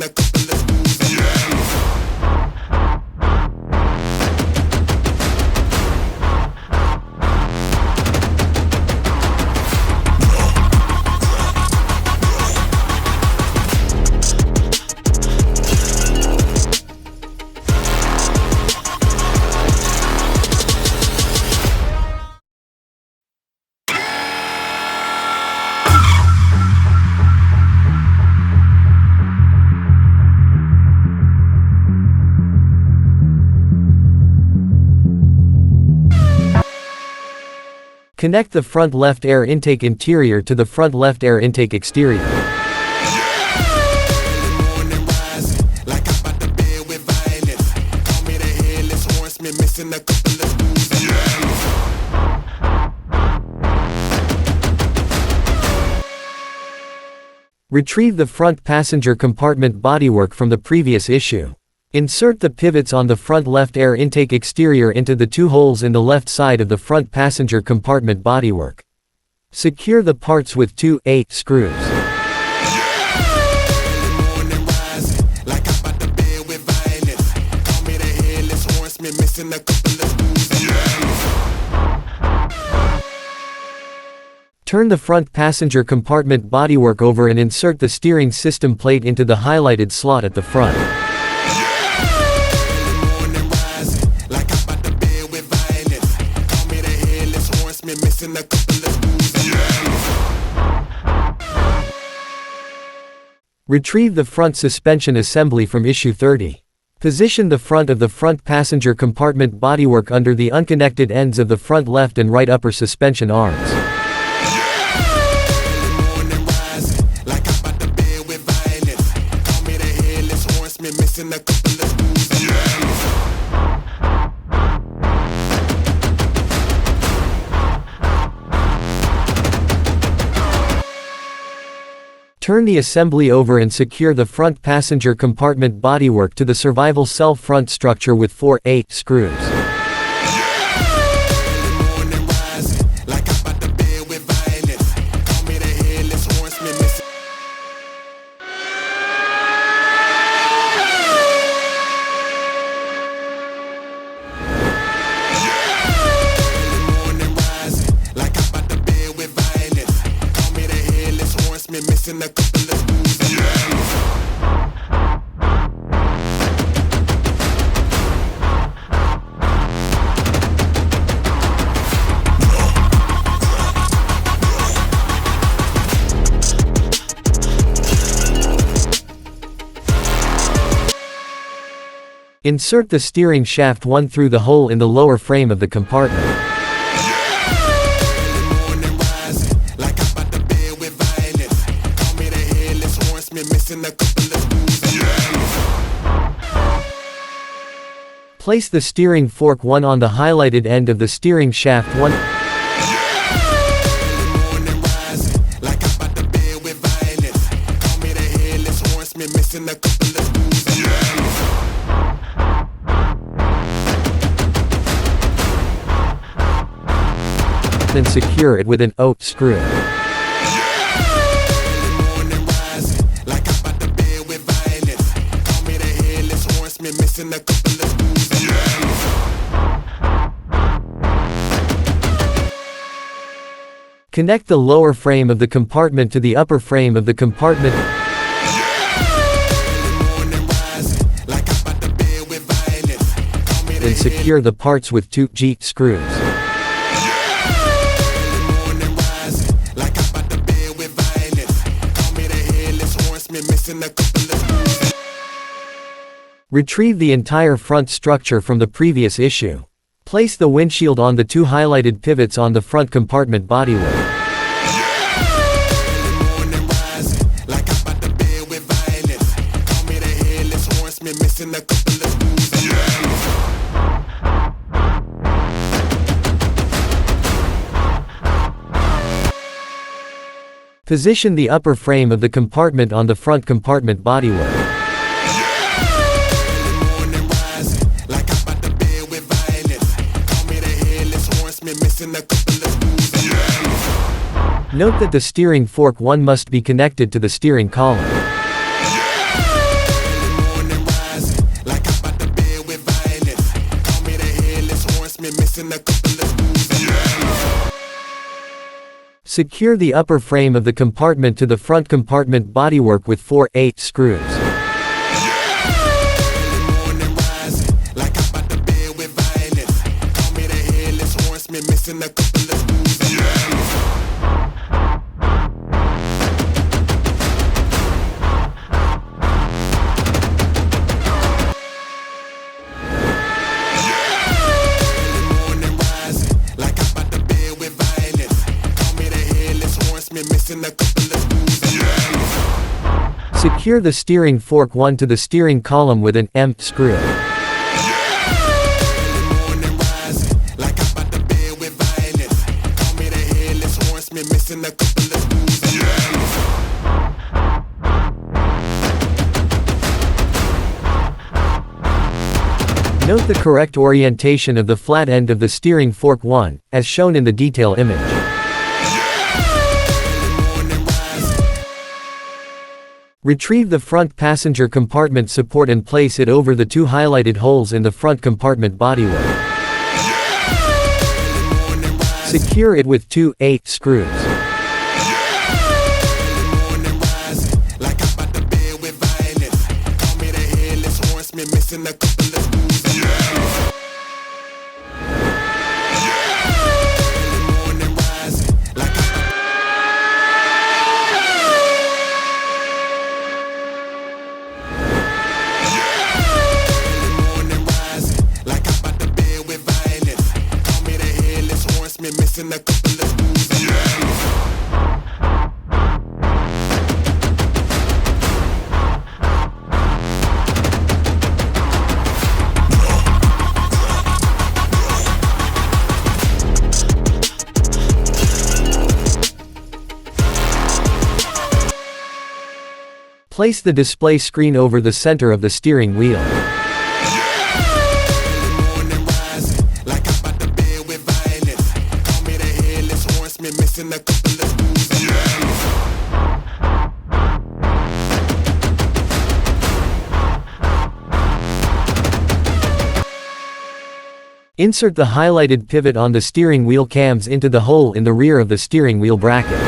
a couple of screws. Connect the front left air intake interior to the front left air intake exterior. Retrieve the front passenger compartment bodywork from the previous issue. Insert the pivots on the front left air intake exterior into the two holes in the left side of the front passenger compartment bodywork. Secure the parts with 2/8 screws. Turn the front passenger compartment bodywork over and insert the steering system plate into the highlighted slot at the front. Retrieve the front suspension assembly from issue 30. Position the front of the front passenger compartment bodywork under the unconnected ends of the front left and right upper suspension arms. Turn the assembly over and secure the front passenger compartment bodywork to the survival cell front structure with 4/8 screws. Insert the steering shaft 1 through the hole in the lower frame of the compartment. Place the steering fork 1 on the highlighted end of the steering shaft 1. Then secure it with an O screw. Connect the lower frame of the compartment to the upper frame of the compartment. Then secure the parts with 2G screws. Retrieve the entire front structure from the previous issue. Place the windshield on the 2 highlighted pivots on the front compartment bodywork. Position the upper frame of the compartment on the front compartment bodywork. Note that the steering fork 1 must be connected to the steering column. Secure the upper frame of the compartment to the front compartment bodywork with 4/8 screws. Secure the steering fork 1 to the steering column with an M screw. Note the correct orientation of the flat end of the steering fork 1, as shown in the detail image. Retrieve the front passenger compartment support and place it over the 2 highlighted holes in the front compartment bodywork. Secure it with 2/8 screws. Place the display screen over the center of the steering wheel. Insert the highlighted pivot on the steering wheel cams into the hole in the rear of the steering wheel bracket.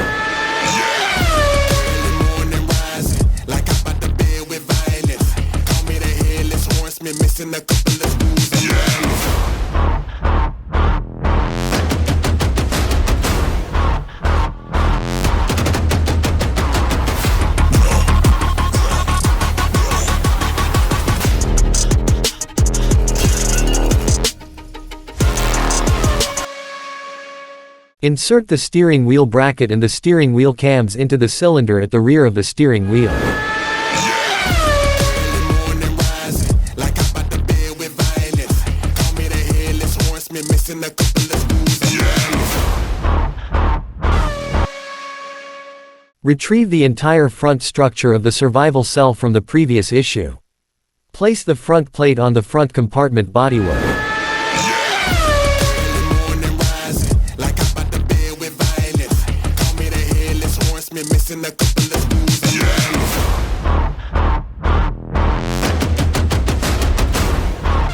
Insert the steering wheel bracket and the steering wheel cams into the cylinder at the rear of the steering wheel. Retrieve the entire front structure of the survival cell from the previous issue. Place the front plate on the front compartment bodywork.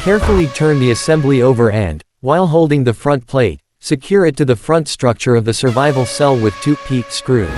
Carefully turn the assembly over and, while holding the front plate, secure it to the front structure of the survival cell with 2 PEEK screws.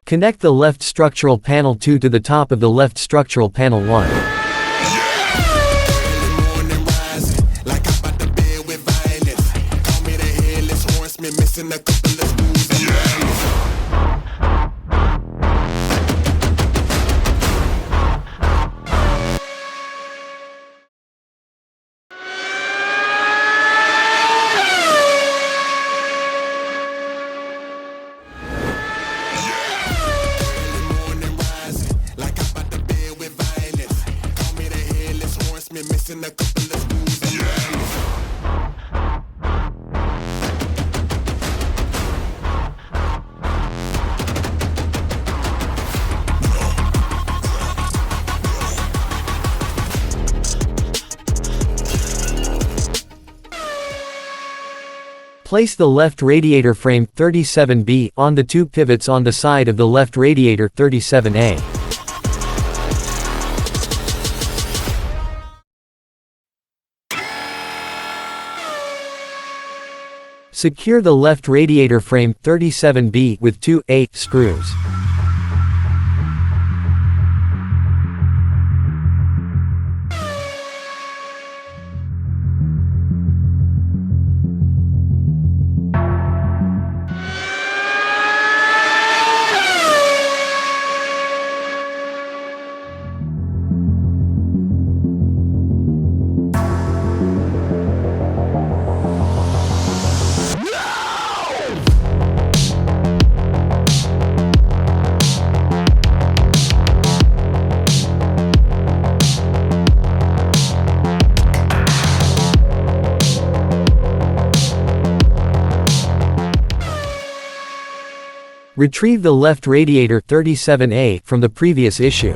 Connect the left structural panel 2 to the top of the left structural panel 1. catch me missing a couple of screws. Place the left radiator frame 37B on the two pivots on the side of the left radiator 37A. Secure the left radiator frame 37B with two 8 screws. Retrieve the left radiator 37A from the previous issue.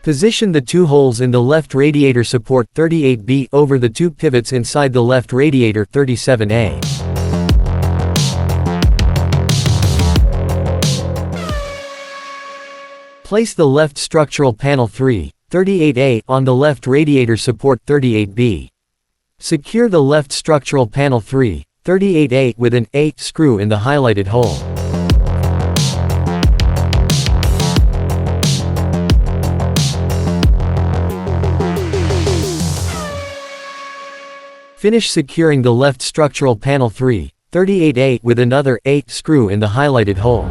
Position the two holes in the left radiator support 38B over the two pivots inside the left radiator 37A. Place the left structural panel 3, 38A on the left radiator support 38B. Secure the left structural panel 3, 38A with an 8 screw in the highlighted hole. Finish securing the left structural panel 3, 38A with another 8 screw in the highlighted hole.